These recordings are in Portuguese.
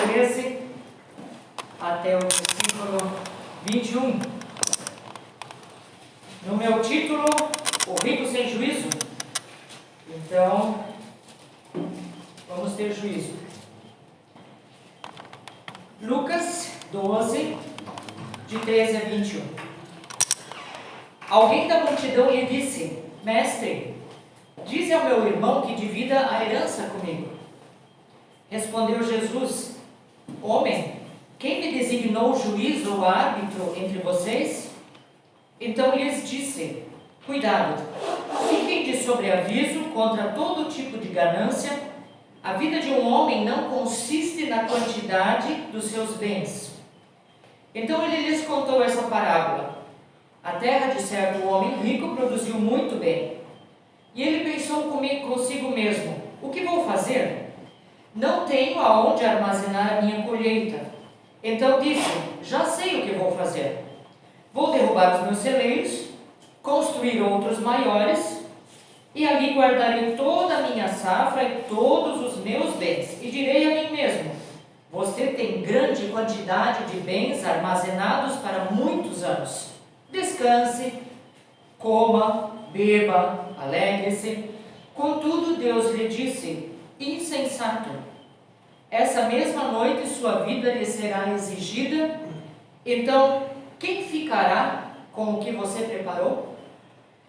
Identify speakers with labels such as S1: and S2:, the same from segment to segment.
S1: 13 até o versículo 21. No meu título, O Rico Sem Juízo. Então, vamos ter juízo. Lucas 12, de 13 a 21. Alguém da multidão lhe disse: Mestre, dize ao meu irmão que divida a herança comigo. Respondeu Jesus: Homem, quem me designou juiz ou árbitro entre vocês? Então lhes disse: Cuidado, fiquem de sobreaviso contra todo tipo de ganância. A vida de um homem não consiste na quantidade dos seus bens. Então ele lhes contou essa parábola. A terra de certo homem rico produziu muito bem. E ele pensou consigo mesmo: o que vou fazer? Não tenho aonde armazenar a minha colheita. Então disse: já sei o que vou fazer. Vou derrubar os meus celeiros, construir outros maiores, e ali guardarei toda a minha safra e todos os meus bens. E direi a mim mesmo: você tem grande quantidade de bens armazenados para muitos anos. Descanse, coma, beba, alegre-se. Contudo, Deus lhe disse: insensato, essa mesma noite sua vida lhe será exigida. Então, quem ficará com o que você preparou?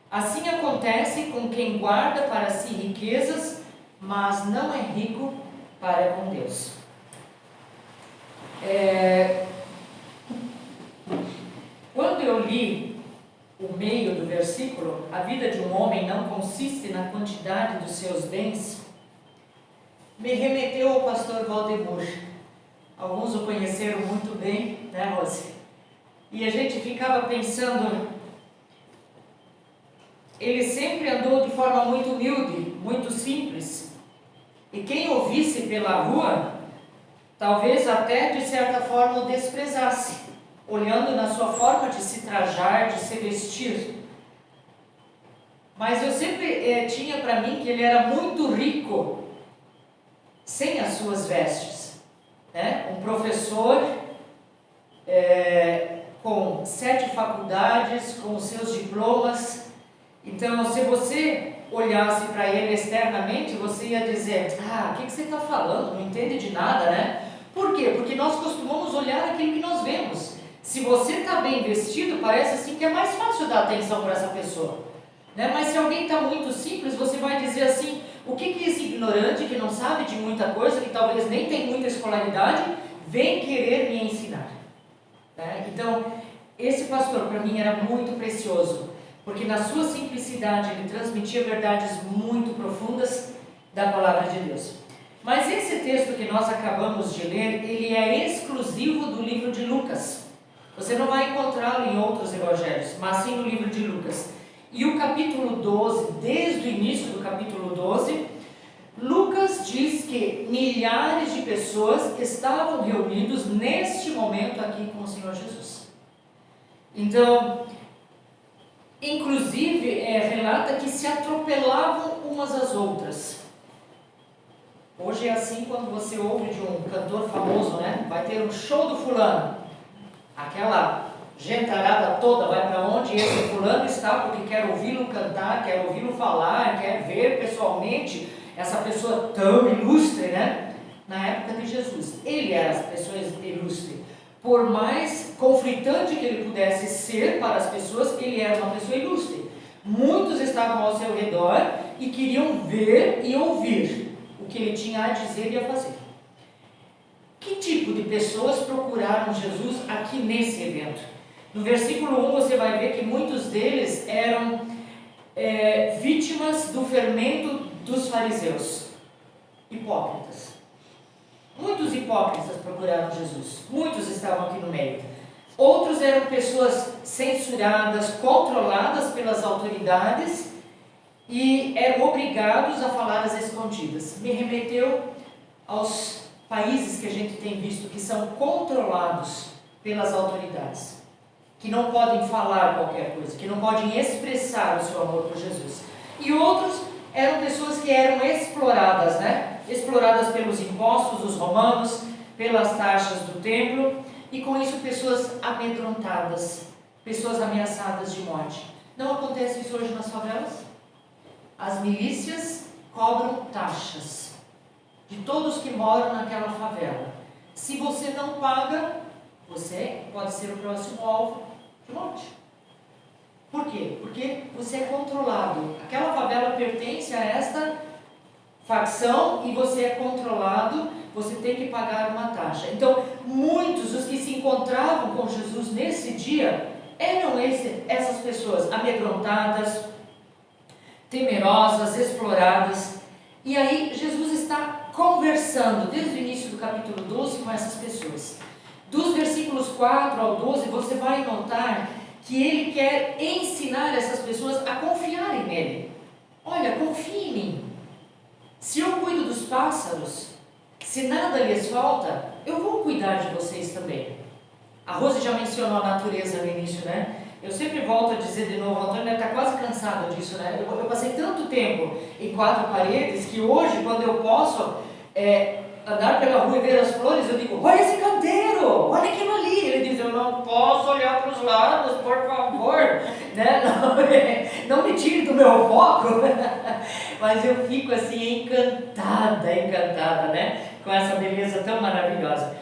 S1: Assim acontece com quem guarda para si riquezas, mas não é rico para com Deus. Quando eu li o meio do versículo, a vida de um homem não consiste na quantidade dos seus bens, me remeteu ao pastor Valdemur. Alguns o conheceram muito bem, né, Rose? E a gente ficava pensando, ele sempre andou de forma muito humilde, muito simples. E quem o visse pela rua, talvez até de certa forma o desprezasse, olhando na sua forma de se trajar, de se vestir. Mas eu sempre tinha para mim que ele era muito rico, sem as suas vestes, né? Um professor com 7 faculdades, com os seus diplomas. Então, se você olhasse para ele externamente, você ia dizer: o que você está falando? Não entende de nada, né? Por quê? Porque nós costumamos olhar aquilo que nós vemos. Se você está bem vestido, parece assim que é mais fácil dar atenção para essa pessoa, né? Mas se alguém está muito simples, você vai dizer assim: o que esse ignorante que não sabe de muita coisa, que talvez nem tem muita escolaridade, vem querer me ensinar? Então, esse pastor para mim era muito precioso, porque na sua simplicidade ele transmitia verdades muito profundas da palavra de Deus. Mas esse texto que nós acabamos de ler, ele é exclusivo do livro de Lucas. Você não vai encontrá-lo em outros evangelhos, mas sim no livro de Lucas. E o capítulo 12, desde o início do capítulo 12, Lucas diz que milhares de pessoas estavam reunidos neste momento aqui com o Senhor Jesus. Então, inclusive, relata que se atropelavam umas às outras. Hoje é assim quando você ouve de um cantor famoso, né? Vai ter um show do fulano. Aquela gentarada toda vai para onde esse fulano está, porque quer ouvi-lo cantar, quer ouvi-lo falar, quer ver pessoalmente essa pessoa tão ilustre, né? Na época de Jesus, ele era essa pessoa ilustre. Por mais conflitante que ele pudesse ser para as pessoas, ele era uma pessoa ilustre. Muitos estavam ao seu redor e queriam ver e ouvir o que ele tinha a dizer e a fazer. Que tipo de pessoas procuraram Jesus aqui nesse evento? No versículo 1 você vai ver que muitos deles eram vítimas do fermento dos fariseus, hipócritas. Muitos hipócritas procuraram Jesus, muitos estavam aqui no meio. Outros eram pessoas censuradas, controladas pelas autoridades e eram obrigados a falar às escondidas. Me remeteu aos países que a gente tem visto que são controlados pelas autoridades, que não podem falar qualquer coisa, que não podem expressar o seu amor por Jesus. E outros eram pessoas que eram exploradas, né? Exploradas pelos impostos dos romanos, pelas taxas do templo, e com isso pessoas amedrontadas, pessoas ameaçadas de morte. Não acontece isso hoje nas favelas? As milícias cobram taxas de todos que moram naquela favela. Se você não paga, você pode ser o próximo alvo de morte. Por quê? Porque você é controlado. Aquela favela pertence a esta facção e você é controlado, você tem que pagar uma taxa. Então, muitos dos que se encontravam com Jesus nesse dia eram essas pessoas amedrontadas, temerosas, exploradas. E aí Jesus está conversando desde o início do capítulo 12 com essas pessoas. Dos versículos 4 ao 12, você vai notar que ele quer ensinar essas pessoas a confiarem nele. Olha, confie em mim. Se eu cuido dos pássaros, se nada lhes falta, eu vou cuidar de vocês também. A Rose já mencionou a natureza no início, né? Eu sempre volto a dizer de novo, o Antônio deve estar quase cansado disso, né? Eu passei tanto tempo em quatro paredes que hoje, quando eu posso andar pela rua e ver as flores, eu digo, olha esse canteiro, olha aquilo ali. Ele diz, eu não posso olhar para os lados, por favor, né? Não me tire do meu foco. Mas eu fico assim encantada, né? Com essa beleza tão maravilhosa.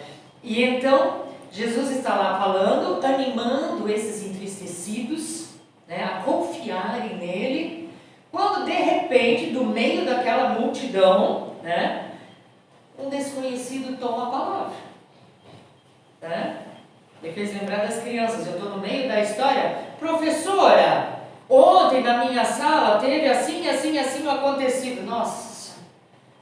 S1: E então, Jesus está lá falando, animando esses entristecidos, né, a confiarem nele, quando de repente, do meio daquela multidão, né, um desconhecido toma a palavra. Né? Me fez lembrar das crianças. Eu estou no meio da história. Professora, ontem na minha sala teve assim acontecido. Nossa,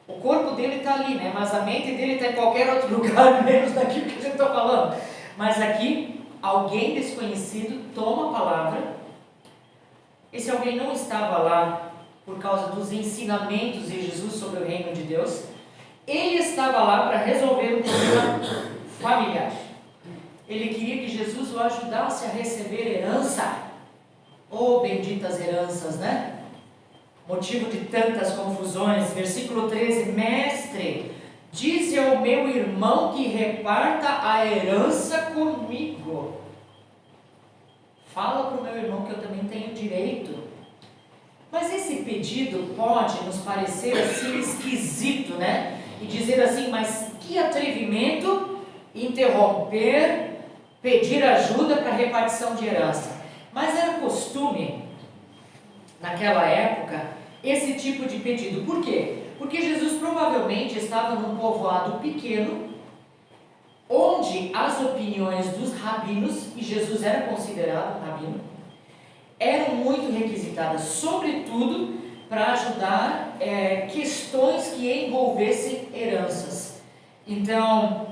S1: o corpo dele está ali, né? Mas a mente dele está em qualquer outro lugar, menos daquilo que a gente está falando. Mas aqui, alguém desconhecido toma a palavra. Esse alguém não estava lá por causa dos ensinamentos de Jesus sobre o reino de Deus. Ele estava lá para resolver um problema familiar. Ele queria que Jesus o ajudasse a receber herança. Oh, benditas heranças, né? Motivo de tantas confusões. Versículo 13: Mestre, dize ao meu irmão que reparta a herança comigo. Fala para o meu irmão que eu também tenho direito. Mas esse pedido pode nos parecer assim esquisito, né? E dizer assim, mas que atrevimento interromper, pedir ajuda para repartição de herança. Mas era costume, naquela época, esse tipo de pedido. Por quê? Porque Jesus provavelmente estava num povoado pequeno, onde as opiniões dos rabinos, e Jesus era considerado um rabino, eram muito requisitadas, sobretudo para ajudar questões que envolvessem heranças. Então,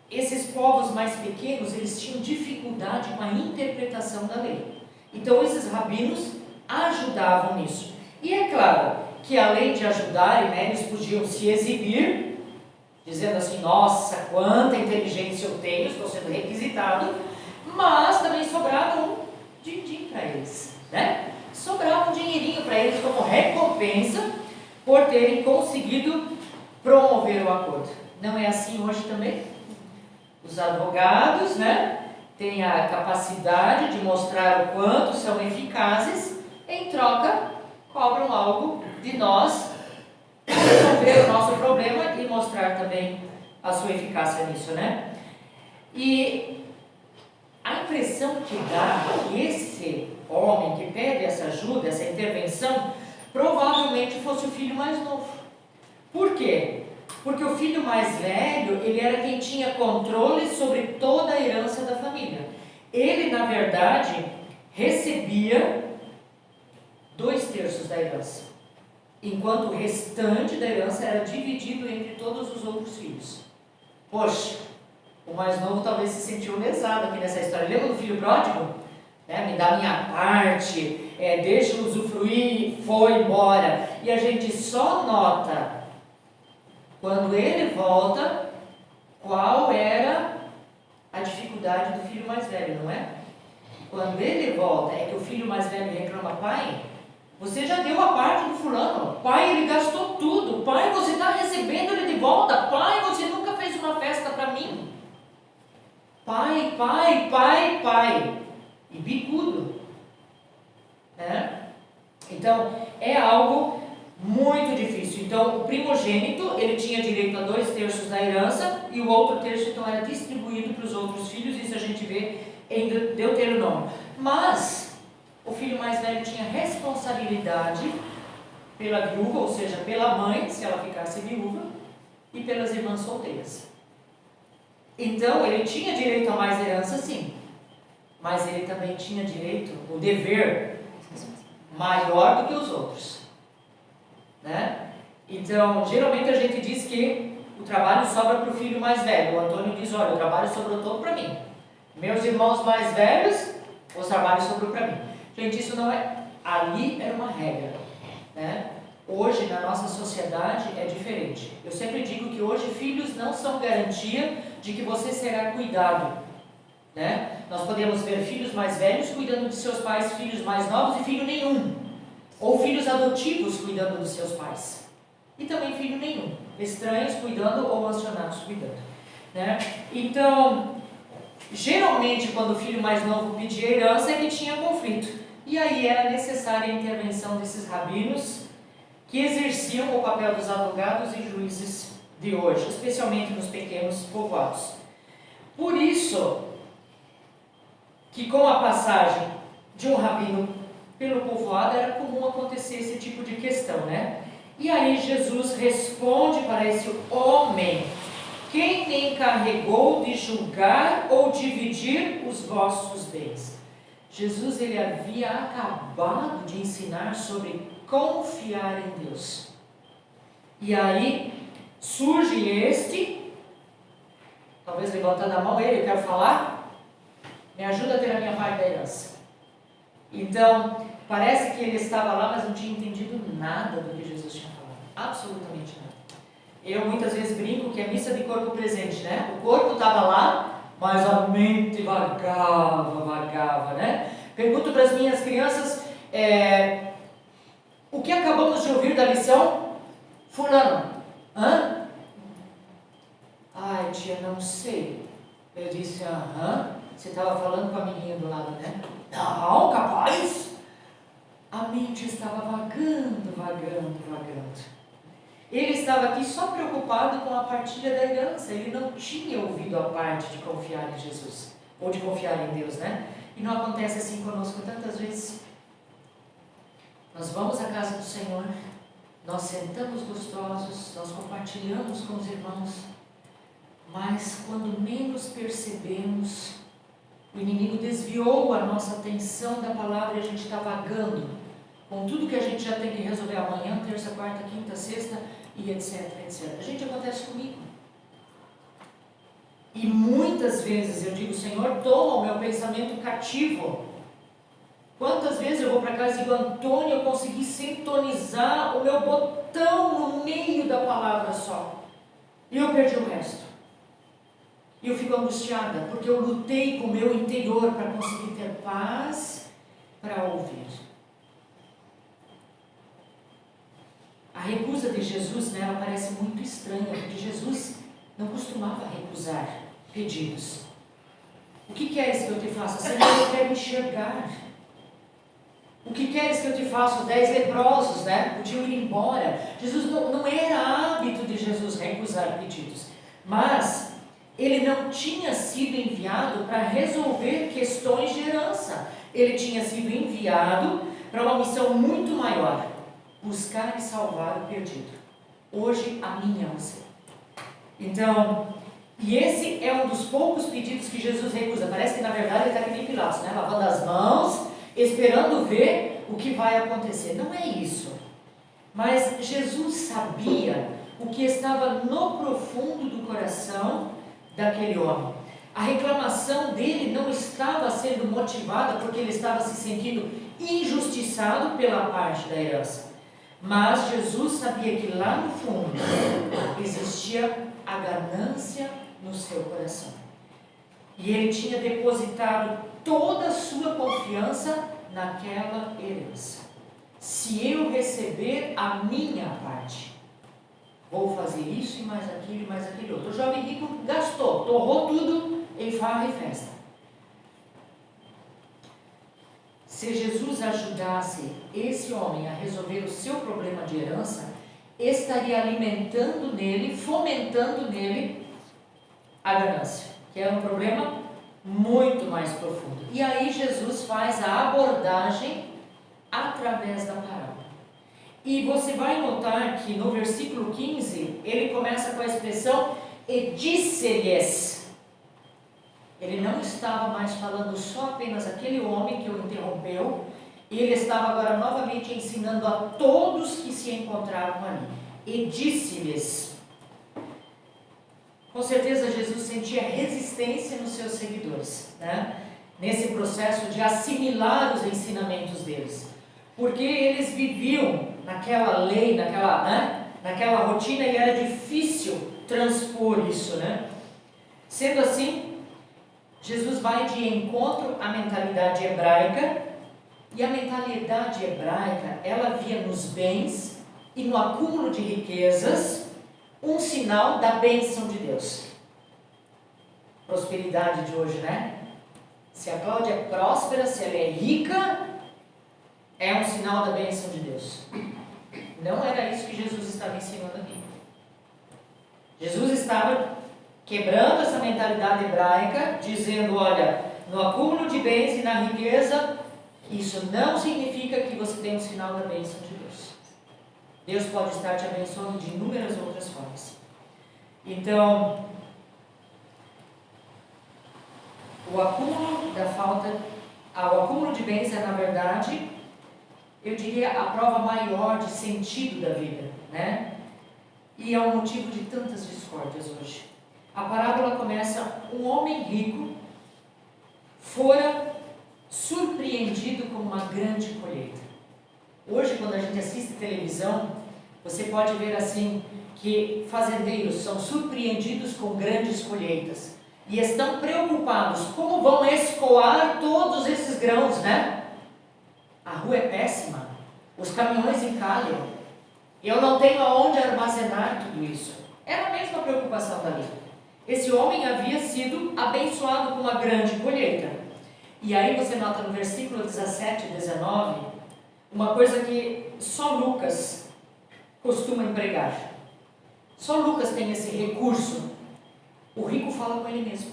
S1: esses povos mais pequenos, eles tinham dificuldade com a interpretação da lei. Então, esses rabinos ajudavam nisso. E é claro que, além de ajudarem, né, eles podiam se exibir, dizendo assim, nossa, quanta inteligência eu tenho, estou sendo requisitado, mas também sobrava um din-din para eles, né? Sobrava um dinheirinho para eles como recompensa por terem conseguido promover o acordo. Não é assim hoje também? Os advogados, né, têm a capacidade de mostrar o quanto são eficazes, em troca cobram algo de nós, resolver o nosso problema e mostrar também a sua eficácia nisso, né? E a impressão que dá que esse homem que pede essa ajuda, essa intervenção, provavelmente fosse o filho mais novo. Por quê? Porque o filho mais velho, ele era quem tinha controle sobre toda a herança da família. Ele, na verdade, recebia 2/3 da herança, enquanto o restante da herança era dividido entre todos os outros filhos. Poxa, o mais novo talvez se sentiu lesado aqui nessa história. Lembra do filho pródigo? Me dá minha parte, deixa eu usufruir, foi embora. E a gente só nota, quando ele volta, qual era a dificuldade do filho mais velho, não é? Quando ele volta, é que o filho mais velho reclama, pai, você já deu a parte do fulano, pai, ele gastou tudo, pai, você está recebendo ele de volta, pai, você pai, pai, pai. E bicudo. Né? Então, é algo muito difícil. Então, o primogênito, ele tinha direito a 2/3 da herança, e o outro terço, então, era distribuído para os outros filhos. Isso a gente vê em Deuteronômio. Mas, o filho mais velho tinha responsabilidade pela viúva, ou seja, pela mãe, se ela ficasse viúva, e pelas irmãs solteiras. Então, ele tinha direito a mais herança, sim. Mas ele também tinha direito, o dever maior do que os outros. Né? Então, geralmente a gente diz que o trabalho sobra para o filho mais velho. O Antônio diz, olha, o trabalho sobrou todo para mim. Meus irmãos mais velhos, o trabalho sobrou para mim. Gente, isso não é... Ali era uma regra. Né? Hoje, na nossa sociedade, é diferente. Eu sempre digo que hoje filhos não são garantia de que você será cuidado. Né? Nós podemos ver filhos mais velhos cuidando de seus pais, filhos mais novos e filho nenhum. Ou filhos adotivos cuidando dos seus pais. E também filho nenhum. Estranhos cuidando ou mencionados cuidando. Né? Então, geralmente quando o filho mais novo pedia herança, ele tinha conflito. E aí era necessária a intervenção desses rabinos, que exerciam o papel dos advogados e juízes de hoje, especialmente nos pequenos povoados. Por isso, que com a passagem de um rabino pelo povoado, era comum acontecer esse tipo de questão, né? E aí Jesus responde para esse homem: quem me encarregou de julgar ou dividir os vossos bens? Jesus, ele havia acabado de ensinar sobre confiar em Deus. E aí surge este, talvez levantando a mão ele, eu quero falar, me ajuda a ter a minha parte da herança. Então, parece que ele estava lá, mas não tinha entendido nada do que Jesus tinha falado. Absolutamente nada. Eu muitas vezes brinco que é missa de corpo presente, né? O corpo estava lá, mas a mente vagava, né? Pergunto para as minhas crianças, o que acabamos de ouvir da lição? Fulano. Hã? Ai, tia, não sei. Eu disse, você estava falando com a amiguinha do lado, né? Não, capaz. A mente estava vagando. Ele estava aqui só preocupado com a partilha da herança. Ele não tinha ouvido a parte de confiar em Jesus, ou de confiar em Deus, né? E não acontece assim conosco tantas vezes. Nós vamos à casa do Senhor, nós sentamos gostosos, nós compartilhamos com os irmãos, mas quando menos percebemos, o inimigo desviou a nossa atenção da palavra e a gente está vagando com tudo que a gente já tem que resolver amanhã, terça, quarta, quinta, sexta e etc. Gente, acontece comigo. E muitas vezes eu digo, Senhor, toma o meu pensamento cativo. Quantas vezes eu vou para casa e digo, Antônio, eu consegui sintonizar o meu botão no meio da palavra só. E eu perdi o resto. E eu fico angustiada, porque eu lutei com o meu interior para conseguir ter paz para ouvir. A recusa de Jesus, né, ela parece muito estranha, porque Jesus não costumava recusar pedidos. O que queres que eu te faça? Senhor, eu quero enxergar. O que queres que eu te faça? Os 10 leprosos, né, podiam ir embora. Jesus não era hábito de Jesus recusar pedidos, mas ele não tinha sido enviado para resolver questões de herança. Ele tinha sido enviado para uma missão muito maior: buscar e salvar o perdido. Hoje, a minha é você. Então, e esse é um dos poucos pedidos que Jesus recusa. Parece que na verdade ele está que nem Pilatos, né? Lavando as mãos, esperando ver o que vai acontecer. Não é isso. Mas Jesus sabia o que estava no profundo do coração daquele homem. A reclamação dele não estava sendo motivada porque ele estava se sentindo injustiçado pela parte da herança. Mas Jesus sabia que lá no fundo existia a ganância no seu coração. E ele tinha depositado toda a sua confiança naquela herança. Se eu receber a minha parte, vou fazer isso e mais aquilo e mais aquilo outro. O jovem rico gastou, torrou tudo em farra e festa. se Jesus ajudasse esse homem a resolver o seu problema de herança, estaria alimentando nele, fomentando nele a ganância, que era um problema muito mais profundo. E aí Jesus faz a abordagem através da parábola. E você vai notar que no versículo 15, ele começa com a expressão "e disse-lhes". Ele não estava mais falando só apenas aquele homem que o interrompeu, ele estava agora novamente ensinando a todos que se encontravam ali. E disse-lhes. Com certeza Jesus sentia resistência nos seus seguidores, né? Nesse processo de assimilar os ensinamentos deles, porque eles viviam naquela lei, naquela rotina, e era difícil transpor isso, né? Sendo assim, Jesus vai de encontro à mentalidade hebraica, e a mentalidade hebraica, ela via nos bens e no acúmulo de riquezas um sinal da bênção de Deus. Prosperidade de hoje, né? Se a Cláudia é próspera, se ela é rica, é um sinal da bênção de Deus. Não era isso que Jesus estava ensinando aqui. Jesus estava quebrando essa mentalidade hebraica, dizendo, olha, no acúmulo de bens e na riqueza, isso não significa que você tem um sinal da bênção de Deus. Deus pode estar te abençoando de inúmeras outras formas. Então, o acúmulo de bens é, na verdade, eu diria, a prova maior de sentido da vida, né? E é um motivo de tantas discórdias hoje. A parábola começa: um homem rico fora surpreendido com uma grande colheita. Hoje, quando a gente assiste televisão, você pode ver assim, que fazendeiros são surpreendidos com grandes colheitas, e estão preocupados, como vão escoar todos esses grãos, né? A rua é péssima, os caminhões encalham, eu não tenho aonde armazenar tudo isso. Era a mesma preocupação dali. Esse homem havia sido abençoado com uma grande colheita. E aí você nota no versículo 17 e 19, uma coisa que só Lucas costuma empregar. Só Lucas tem esse recurso. O rico fala com ele mesmo.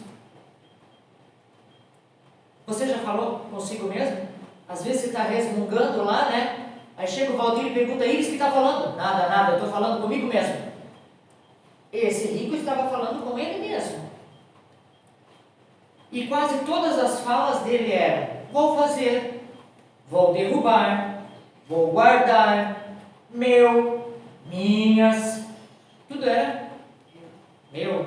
S1: Você já falou consigo mesmo? Às vezes você está resmungando lá, né? Aí chega o Valdir e pergunta: Iris, que está falando? Nada, eu estou falando comigo mesmo. Esse rico estava falando com ele mesmo. E quase todas as falas dele eram: vou fazer, vou derrubar, vou guardar, meu, minhas. Tudo era meu,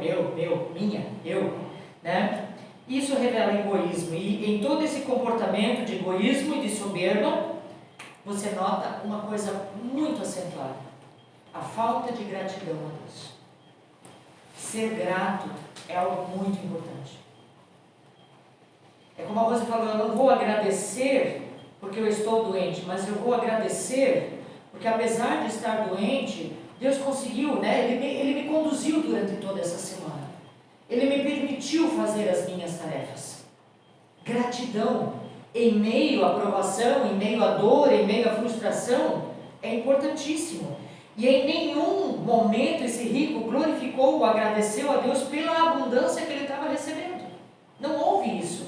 S1: minha, eu, né? Isso revela egoísmo, e em todo esse comportamento de egoísmo e de soberba, você nota uma coisa muito acentuada: a falta de gratidão a Deus. Ser grato é algo muito importante. É como a Rosa falou: eu não vou agradecer porque eu estou doente, mas eu vou agradecer porque, apesar de estar doente, Deus conseguiu, né? Ele me conduziu durante toda essa semana. Ele me permitiu fazer as minhas tarefas. Gratidão em meio à provação, em meio à dor, em meio à frustração, é importantíssimo. E em nenhum momento esse rico glorificou ou agradeceu a Deus pela abundância que ele estava recebendo. Não houve isso.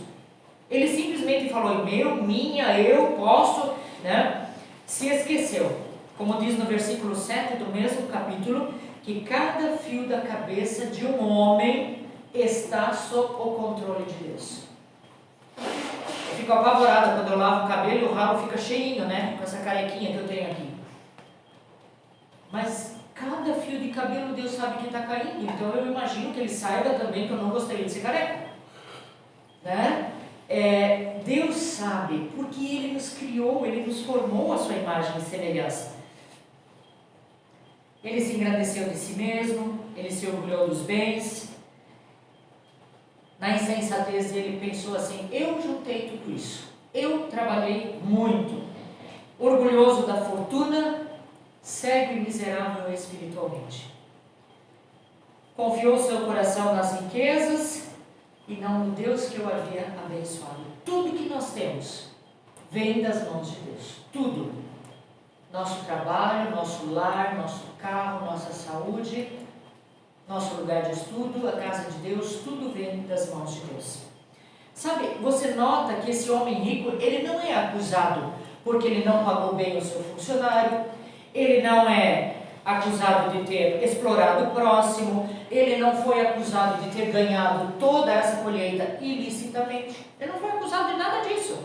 S1: Ele simplesmente falou: meu, minha, eu posso, né? Se esqueceu, como diz no versículo 7 do mesmo capítulo, que cada fio da cabeça de um homem está sob o controle de Deus. Eu fico apavorada quando eu lavo o cabelo e o rabo fica cheinho, né? Com essa carequinha que eu tenho aqui. Mas cada fio de cabelo Deus sabe que está caindo, então eu imagino que Ele saiba também que eu não gostaria de ser careca, né? Deus sabe, porque Ele nos criou, Ele nos formou a sua imagem e semelhança. Ele se engrandeceu de si mesmo, Ele se orgulhou dos bens. Na insensatez dele pensou assim: eu juntei tudo isso, eu trabalhei muito. Orgulhoso da fortuna, cego e miserável espiritualmente. Confiou seu coração nas riquezas e não no Deus que o havia abençoado. Tudo que nós temos vem das mãos de Deus. Tudo. Nosso trabalho, nosso lar, nosso carro, nossa saúde, nosso lugar de estudo, a casa de Deus, tudo vem das mãos de Deus. Sabe, você nota que esse homem rico, ele não é acusado porque ele não pagou bem o seu funcionário, ele não é acusado de ter explorado o próximo, ele não foi acusado de ter ganhado toda essa colheita ilicitamente, ele não foi acusado de nada disso,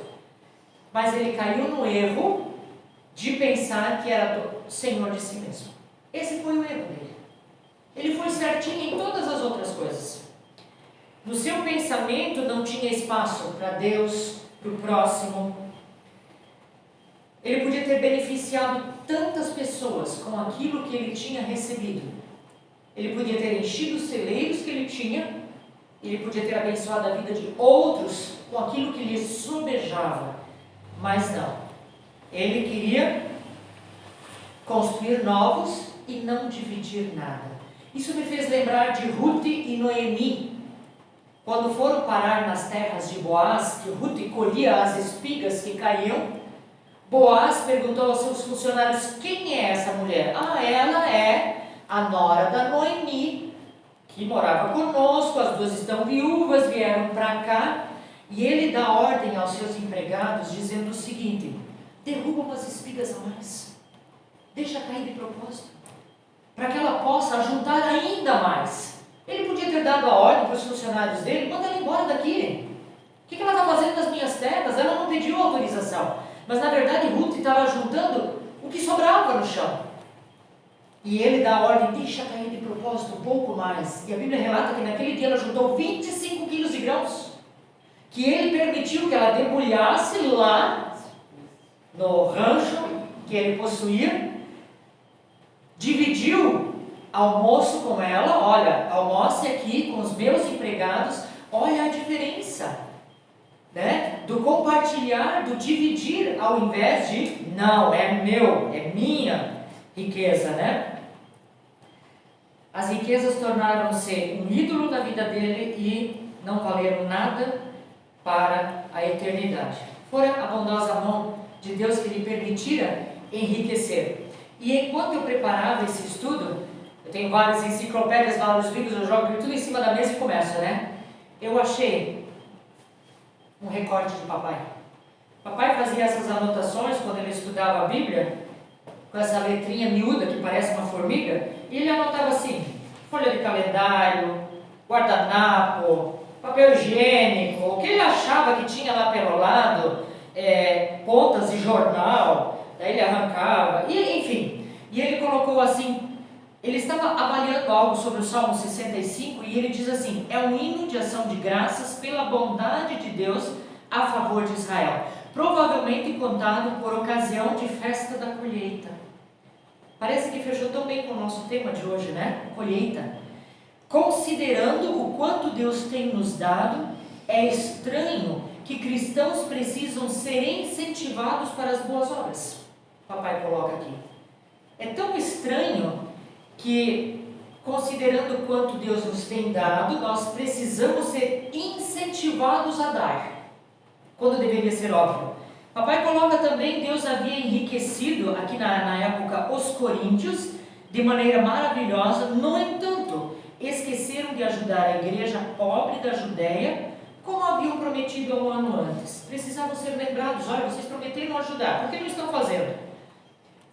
S1: mas ele caiu no erro de pensar que era do senhor de si mesmo. Esse foi o erro dele. Ele foi certinho em todas as outras coisas. No seu pensamento não tinha espaço para Deus, para o próximo. Ele podia ter beneficiado tantas pessoas com aquilo que ele tinha recebido. Ele podia ter enchido os celeiros que ele tinha. Ele podia ter abençoado a vida de outros com aquilo que lhe sobejava. Mas não. Ele queria construir novos e não dividir nada. Isso me fez lembrar de Ruth e Noemi. Quando foram parar nas terras de Boaz, que Ruth colhia as espigas que caíam, Boaz perguntou aos seus funcionários: quem é essa mulher? Ela é a nora da Noemi, que morava conosco, as duas estão viúvas, vieram para cá. E ele dá ordem aos seus empregados, dizendo o seguinte: derruba umas espigas a mais, deixa cair de propósito, para que ela possa ajuntar ainda mais. Ele podia ter dado a ordem para os funcionários dele: manda ela embora daqui, o que ela está fazendo nas minhas terras? Ela não pediu autorização, mas na verdade Ruth estava juntando o que sobrava no chão. E ele dá a ordem: deixa cair de propósito um pouco mais. E a Bíblia relata que naquele dia ela juntou 25 quilos de grãos, que ele permitiu que ela debulhasse lá no rancho que ele possuía, dividiu almoço com ela: olha, almoce aqui com os meus empregados. Olha a diferença, né? Do compartilhar, do dividir, ao invés de, não, é meu, é minha riqueza, né? As riquezas tornaram-se um ídolo na vida dele e não valeram nada para a eternidade. Fora a bondosa mão de Deus que lhe permitira enriquecer. E enquanto eu preparava esse estudo, eu tenho várias enciclopédias, vários livros, eu jogo tudo em cima da mesa e começo, né? Eu achei um recorte de papai. Papai fazia essas anotações quando ele estudava a Bíblia, com essa letrinha miúda que parece uma formiga, e ele anotava assim: folha de calendário, guardanapo, papel higiênico, o que ele achava que tinha lá pelo lado, pontas de jornal, daí ele arrancava, e enfim. E ele colocou assim, ele estava avaliando algo sobre o Salmo 65, e ele diz assim: é um hino de ação de graças pela bondade de Deus a favor de Israel, provavelmente contado por ocasião de festa da colheita. Parece que fechou tão bem com o nosso tema de hoje, né? Colheita. Considerando o quanto Deus tem nos dado, é estranho que cristãos precisam ser incentivados para as boas obras. Papai coloca aqui. É tão estranho que, considerando o quanto Deus nos tem dado, nós precisamos ser incentivados a dar, quando deveria ser óbvio. Papai coloca também: Deus havia enriquecido, aqui na época, os coríntios, de maneira maravilhosa. No entanto, esqueceram de ajudar a igreja pobre da Judéia, como haviam prometido há um ano antes. Precisavam ser lembrados: olha, vocês prometeram ajudar, por que não estão fazendo?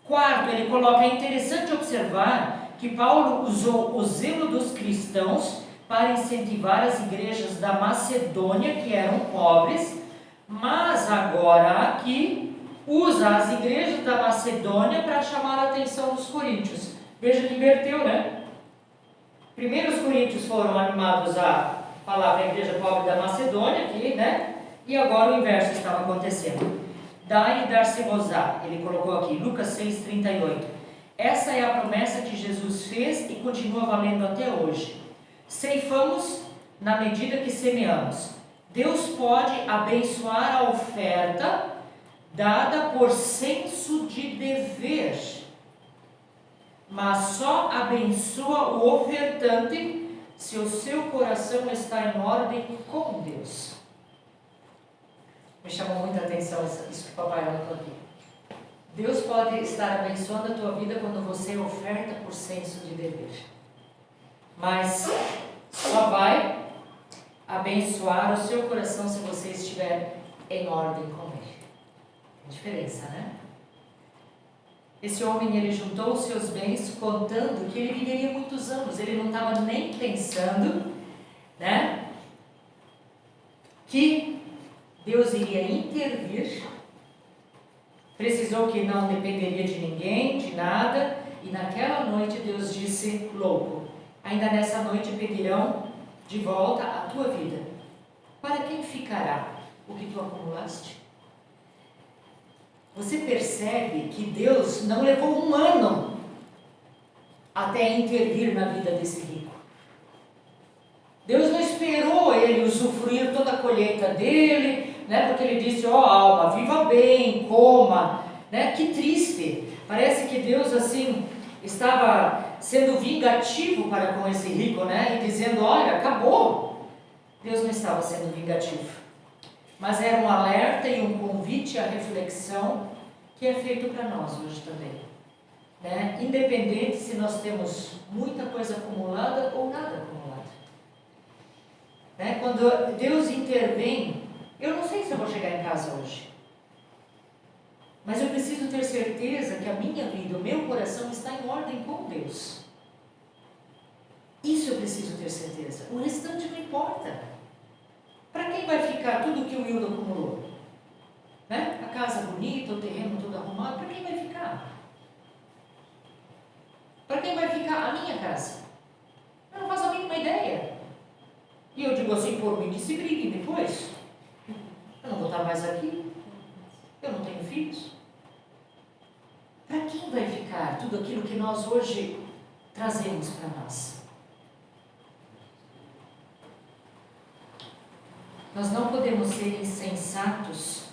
S1: Quarto, ele coloca: é interessante observar que Paulo usou o zelo dos cristãos para incentivar as igrejas da Macedônia, que eram pobres, mas agora aqui usa as igrejas da Macedônia para chamar a atenção dos coríntios. Veja que inverteu, né? Primeiro os coríntios foram animados a falar para a igreja pobre da Macedônia, aqui, né? E agora o inverso estava acontecendo. Dai e dar-se-vos-á, ele colocou aqui, Lucas 6,38. Essa é a promessa que Jesus fez e continua valendo até hoje. Ceifamos na medida que semeamos. Deus pode abençoar a oferta dada por senso de dever, mas só abençoa o ofertante se o seu coração está em ordem com Deus. Me chamou muita atenção isso que o papai anotou aqui. Deus pode estar abençoando a tua vida quando você oferta por senso de dever. Mas só vai abençoar o seu coração se você estiver em ordem com Ele. Tem diferença, né? Esse homem, ele juntou os seus bens contando que ele viveria muitos anos. Ele não estava nem pensando, né, que Deus iria intervir. Precisou que não dependeria de ninguém, de nada. E naquela noite Deus disse, louco, ainda nessa noite pedirão de volta a tua vida. Para quem ficará o que tu acumulaste? Você percebe que Deus não levou um ano até intervir na vida desse rico. Deus não esperou ele usufruir toda a colheita dele, né? Porque ele disse, ó alma, viva bem, coma, né? Que triste. Parece que Deus assim estava sendo vingativo para com esse rico, né? E dizendo, olha, acabou. Deus não estava sendo vingativo. Mas era um alerta e um convite à reflexão que é feito para nós hoje também. Né? Independente se nós temos muita coisa acumulada ou nada acumulado. Né? Quando Deus intervém, eu não sei se eu vou chegar em casa hoje. Mas eu preciso ter certeza que a minha vida, o meu coração está em ordem com Deus. Isso eu preciso ter certeza. O restante não importa. Para quem vai ficar tudo que o Wildo acumulou? Né? A casa bonita, o terreno todo arrumado, para quem vai ficar? Para quem vai ficar a minha casa? Eu não faço a mínima ideia. E eu digo assim, por mim, que se briguem depois. Eu não vou estar mais aqui. Eu não tenho filhos. Para quem vai ficar tudo aquilo que nós hoje trazemos para nós? Nós não podemos ser insensatos,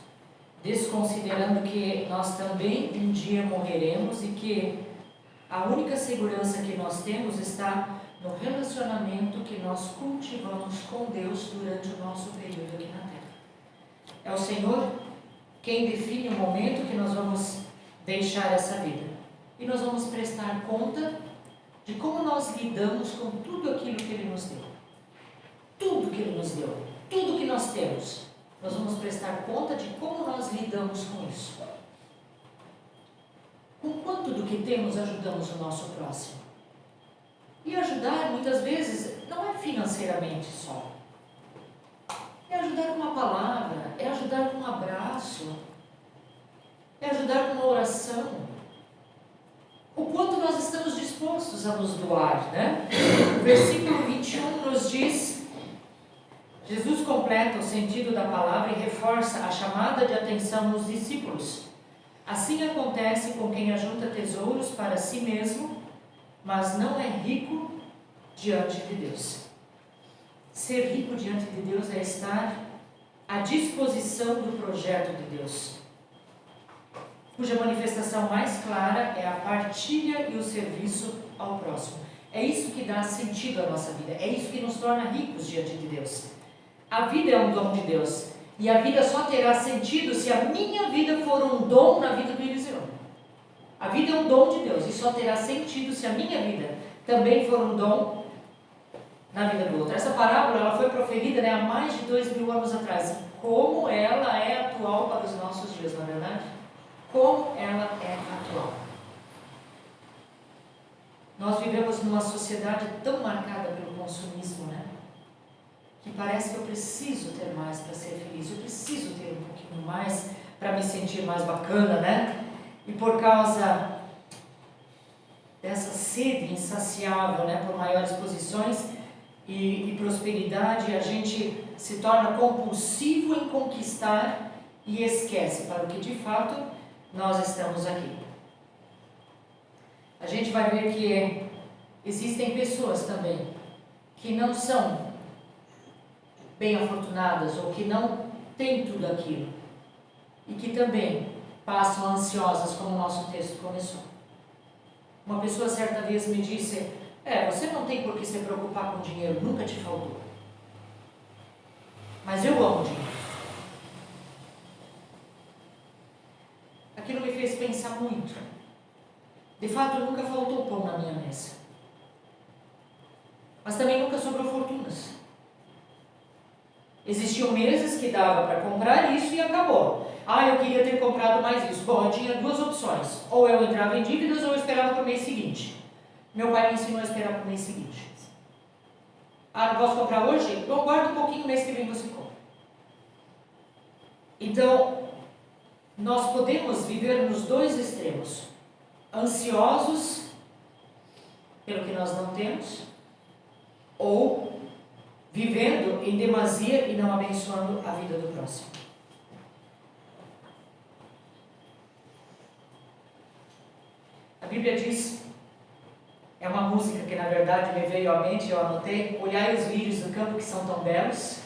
S1: desconsiderando que nós também um dia morreremos e que a única segurança que nós temos está no relacionamento que nós cultivamos com Deus durante o nosso período aqui na Terra. É o Senhor quem define o momento que nós vamos deixar essa vida. E nós vamos prestar conta de como nós lidamos com tudo aquilo que Ele nos deu. Tudo que Ele nos deu. Tudo que nós temos, nós vamos prestar conta de como nós lidamos com isso. Com quanto do que temos ajudamos o nosso próximo? E ajudar, muitas vezes, não é financeiramente só. É ajudar com uma palavra, é ajudar com um abraço, é ajudar com uma oração. O quanto nós estamos dispostos a nos doar, né? O versículo 21 nos diz... Jesus completa o sentido da palavra e reforça a chamada de atenção nos discípulos. Assim acontece com quem ajunta tesouros para si mesmo, mas não é rico diante de Deus. Ser rico diante de Deus é estar à disposição do projeto de Deus, cuja manifestação mais clara é a partilha e o serviço ao próximo. É isso que dá sentido à nossa vida, é isso que nos torna ricos diante de Deus. A vida é um dom de Deus. E a vida só terá sentido se a minha vida for um dom na vida do Eliseu. A vida é um dom de Deus. E só terá sentido se a minha vida também for um dom na vida do outro. Essa parábola ela foi proferida, né, há mais de 2000 anos atrás. Como ela é atual para os nossos dias, não é verdade? Como ela é atual. Nós vivemos numa sociedade tão marcada pelo consumismo, né? Que parece que eu preciso ter mais para ser feliz, eu preciso ter um pouquinho mais para me sentir mais bacana, né? E por causa dessa sede insaciável, né, por maiores posições e prosperidade, a gente se torna compulsivo em conquistar e esquece para o que de fato nós estamos aqui. A gente vai ver que existem pessoas também que não são bem afortunadas ou que não têm tudo aquilo e que também passam ansiosas, como o nosso texto começou. Uma pessoa certa vez me disse, você não tem por que se preocupar com dinheiro, nunca te faltou. Mas eu amo dinheiro. pensar muito. De fato, nunca faltou pão na minha mesa. Mas também nunca sobrou fortunas. Existiam meses que dava para comprar isso e acabou. Eu queria ter comprado mais isso. Bom, eu tinha duas opções. Ou eu entrava em dívidas ou eu esperava para o mês seguinte. Meu pai me ensinou a esperar para o mês seguinte. Não posso comprar hoje? Então guarda um pouquinho, no mês que vem você compra. Então, nós podemos viver nos dois extremos. Ansiosos pelo que nós não temos, ou vivendo em demasia e não abençoando a vida do próximo. A Bíblia diz, é uma música que na verdade me veio à mente, eu anotei: olhai os lírios do campo que são tão belos.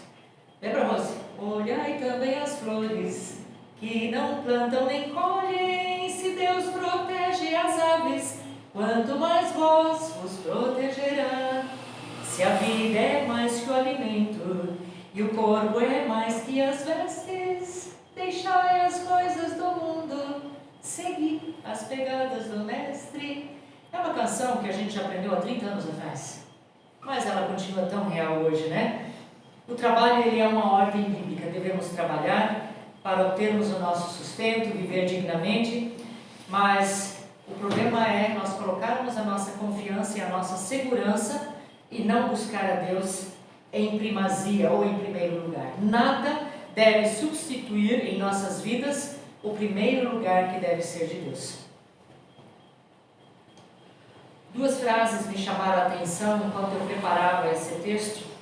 S1: Lembra, Rose? Olhai também as flores que não plantam nem colhem, se Deus protege as aves, quanto mais vós vos protegerá. Se a vida é mais que o alimento e o corpo é mais que as vestes, deixai as coisas do mundo, segui as pegadas do mestre. É uma canção que a gente já aprendeu há 30 anos atrás, mas ela continua tão real hoje, né? O trabalho, ele é uma ordem bíblica. Devemos trabalhar para obtermos o nosso sustento, viver dignamente, mas o problema é nós colocarmos a nossa confiança e a nossa segurança e não buscar a Deus em primazia ou em primeiro lugar. Nada deve substituir em nossas vidas o primeiro lugar que deve ser de Deus. Duas frases me chamaram a atenção enquanto eu preparava esse texto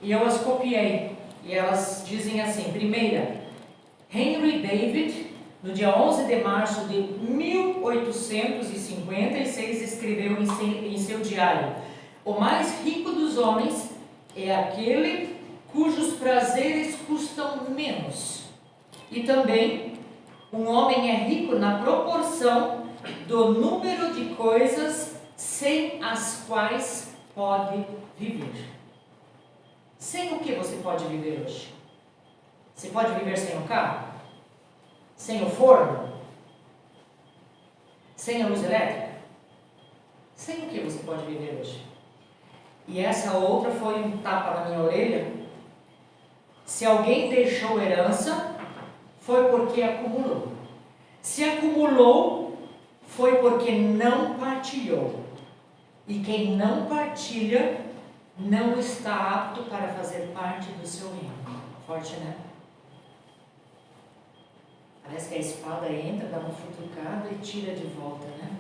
S1: e eu as copiei, e elas dizem assim. Primeira, Henry David, no dia 11 de março de 1856, escreveu em seu diário: o mais rico dos homens é aquele cujos prazeres custam menos. E também, um homem é rico na proporção do número de coisas sem as quais pode viver. Sem o que você pode viver hoje? Você pode viver sem o carro? Sem o forno? Sem a luz elétrica? Sem o que você pode viver hoje? E essa outra foi um tapa na minha orelha. Se alguém deixou herança, foi porque acumulou. Se acumulou, foi porque não partilhou. E quem não partilha, não está apto para fazer parte do seu reino. Forte, né? Parece que a espada entra, dá uma futucada e tira de volta, né?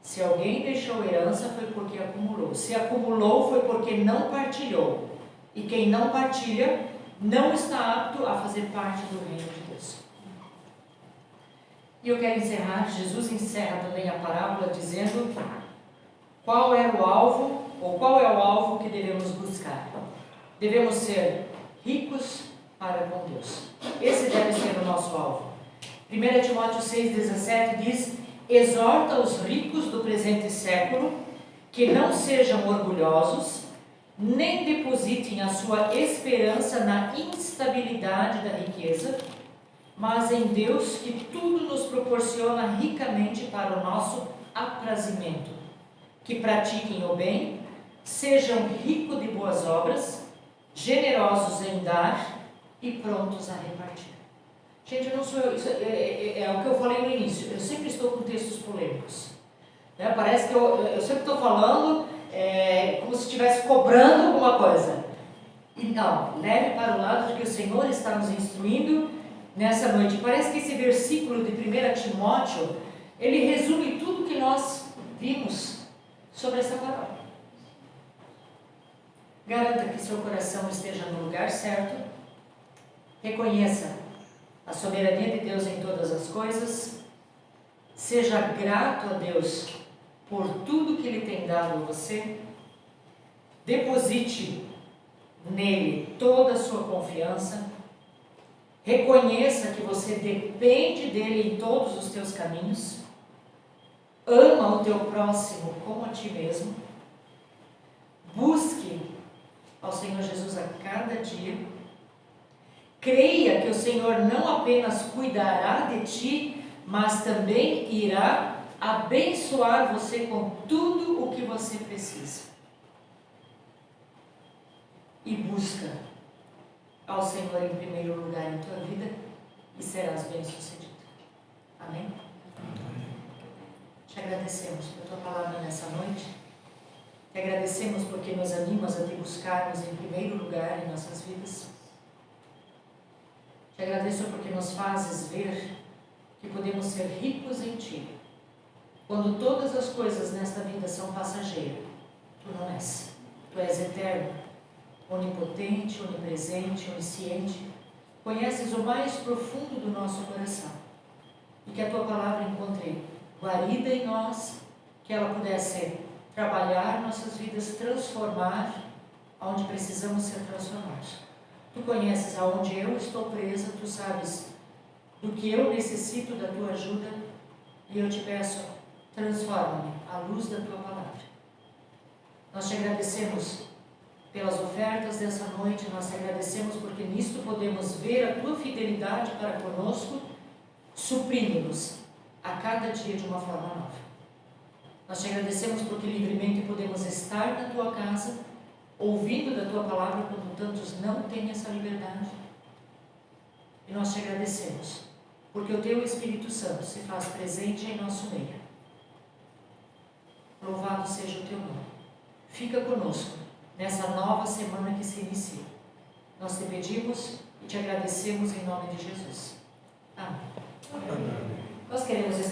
S1: Se alguém deixou herança, foi porque acumulou. Se acumulou, foi porque não partilhou. E quem não partilha, não está apto a fazer parte do reino de Deus. E eu quero encerrar. Jesus encerra também a parábola dizendo qual é o alvo, ou qual é o alvo que devemos buscar. Devemos ser ricos para com Deus. Esse deve ser o nosso alvo. 1 Timóteo 6,17 diz: exorta os ricos do presente século que não sejam orgulhosos, nem depositem a sua esperança na instabilidade da riqueza, mas em Deus, que tudo nos proporciona ricamente para o nosso aprazimento. Que pratiquem o bem, sejam ricos de boas obras, generosos em dar e prontos a repartir. Gente, eu não sou eu, isso é o que eu falei no início. Eu sempre estou com textos polêmicos, né? Parece que eu sempre estou falando como se estivesse cobrando alguma coisa. E não, leve para o lado de que o Senhor está nos instruindo nessa noite. Parece que esse versículo de 1 Timóteo, ele resume tudo que nós vimos sobre essa palavra. Garanta que seu coração esteja no lugar certo. Reconheça a soberania de Deus em todas as coisas. Seja grato a Deus por tudo que Ele tem dado a você. Deposite nele toda a sua confiança. Reconheça que você depende dele em todos os teus caminhos. Ama o teu próximo como a ti mesmo. Busque ao Senhor Jesus a cada dia. Creia que o Senhor não apenas cuidará de ti mas também irá abençoar você com tudo o que você precisa. E busca ao Senhor em primeiro lugar em tua vida e serás bem-sucedido. Amém? Te agradecemos por tua palavra nessa noite. Te agradecemos porque nos animas a te buscarmos em primeiro lugar em nossas vidas. Te agradeço porque nos fazes ver que podemos ser ricos em Ti. Quando todas as coisas nesta vida são passageiras, Tu não és. Tu és eterno, onipotente, onipresente, onisciente. Conheces o mais profundo do nosso coração. E que a Tua palavra encontre guarida em nós, que ela pudesse trabalhar nossas vidas, transformar onde precisamos ser transformados. Tu conheces aonde eu estou presa, Tu sabes do que eu necessito da Tua ajuda, e eu te peço, transforma-me à luz da Tua palavra. Nós te agradecemos pelas ofertas dessa noite, nós te agradecemos porque nisto podemos ver a Tua fidelidade para conosco, suprindo-nos a cada dia de uma forma nova. Nós te agradecemos porque livremente podemos estar na Tua casa, ouvindo da Tua palavra, quando tantos não têm essa liberdade. E nós te agradecemos porque o Teu Espírito Santo se faz presente em nosso meio. Louvado seja o Teu nome. Fica conosco nessa nova semana que se inicia. Nós te pedimos e te agradecemos em nome de Jesus. Amém. Nós queremos estar